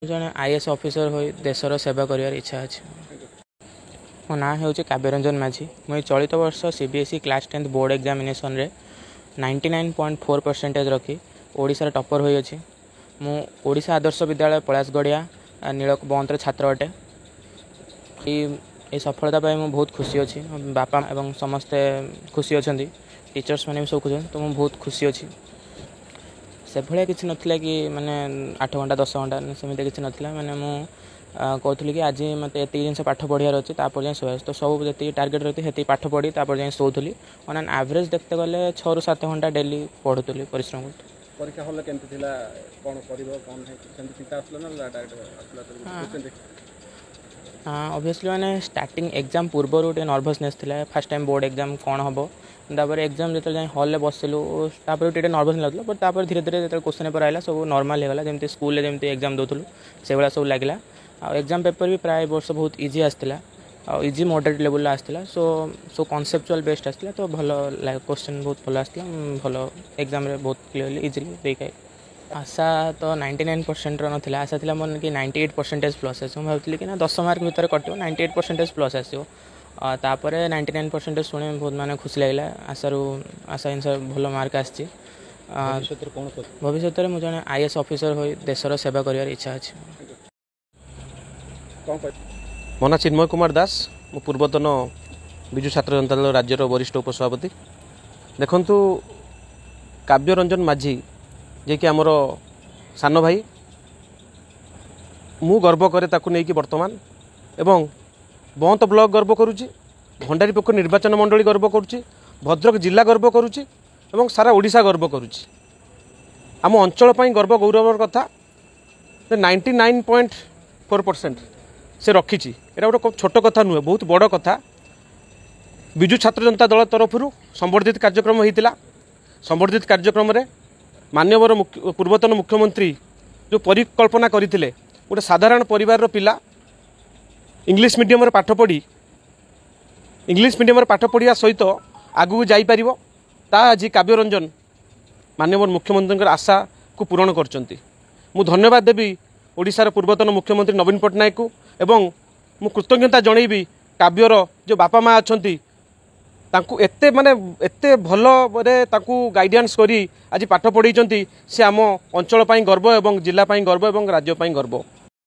जड़े IAS officer हो देशर सेवा कर इच्छा अच्छे। मो ना हूँ काव्यरंजन माझी। मुझे चलित वर्ष सीबीएसई क्लास 10 बोर्ड एग्जामिनेशन रे 99.4% रखी ओडिशा टॉपर होई अछि। मु ओडिशा आदर्श विद्यालय पलासगढ़िया नीलक बंतर छात्र अटे। ये सफलता पाई मुझे बहुत खुशी अच्छी। बापा एवं समस्ते खुशी अच्छा, टीचर्स मैंने भी सब खुश, तो मुझे बहुत खुशी अच्छी। से भाया किसी नाला कि माने 8 घंटा 10 घंटा सेमती किसी नाला। मैंने कहूली कि आज मत ये जिन पाठ पढ़ार अच्छे जाए शोए तो सब जी टार्गेट रही है पाठ पढ़ी जाए शोली। ऑन एन एवरेज देखते गले 6 ରୁ 7 घंटा डेली पढ़ुली परिश्रम कर। परीक्षा हल केमती थिला कोन करिवो कोन है सेमती चिंता आसला ना डायरेक्ट आसला तो ऑब्वियसली मैंने स्टार्टिंग एग्जाम पूर्व गोटे नर्भसनेस थिला। फर्स्ट टाइम बोर्ड एग्जाम कौन हम तापर एग्जाम जो जाए हॉल में बसिलु टे नर्भस लगला। बट तापर धीरे धीरे जो क्वेश्चन पेपर आइला सब नॉर्मल होगा जमी स्कूल जमी एग्जाम दूलु से भाया सब लगला। एग्जाम पेपर भी प्राय वर्ष बहुत इजी आसला इजी मॉडरेट लेवल आसला। सो कॉन्सेप्चुअल बेस्ड आसला तो भल क्वेश्चन बहुत भल आसला। भल एग्जाम रे बहुत क्लियरली इजीली देखाए। आशा तो 99% नाला आशा था मोर कि 98% प्लस आस। भावती कि 10 मार्क भितर कटो 98% प्लस आसो। तापर 99% शुणे बहुत माने खुशी लगे। आशा अनुसार भल मार्क आसी। भविष्य में मुझे आईएएस ऑफिसर हो देशर सेवा कर इच्छा अच्छे। मो ना चिन्मय कुमार दास। मो पूर्वतन विजु छात्र जनता दल राज्यर वरिष्ठ उपसभापति। देखंतु काव्यरंजन माझी जे कि आमर सान भाई मु गर्व करे ताकू नहीं कि वर्तमान एवं बंत ब्लॉक गर्व करुच्ची, भंडारीपोखरी निर्वाचन मंडली गर्व करुच्ची, भद्रक जिला गर्व करुच्ची एवं सारा ओडिशा गर्व करुच्ची। आम अंचल पई गर्व गौरवर कथा 99.4% से रखी। एटा गोटे छोट कथा नुहे, बहुत बड़ कथा। विजु छात्र जनता दल तरफ संबर्धित कार्यक्रम होता। संबर्धित कार्यक्रम रे मान्यवर पूर्वतन मुख्यमंत्री जो परिकल्पना करते गोटे साधारण परिवार पिला इंग्लिश मीडियम रे पाठ पढ़ी इंग्लिश मीडियम रे पाठ पढ़िया सहित आगू जापर ता आज काव्यरंजन मान्यवर मुख्यमंत्री आशा को पूरण कर। मु धन्यवाद देवी ओडिशार पूर्वतन मुख्यमंत्री नवीन पट्टनायक को एवं मु कृतज्ञता जनईबी काव्यर जो बापा माँ अच्छा तांकु एते माने एते भल तांकु गाइडेंस करी आज पाठ पढ़ी से आम अंचल गर्व एवं जिला गर्व एवं राज्य गर्व।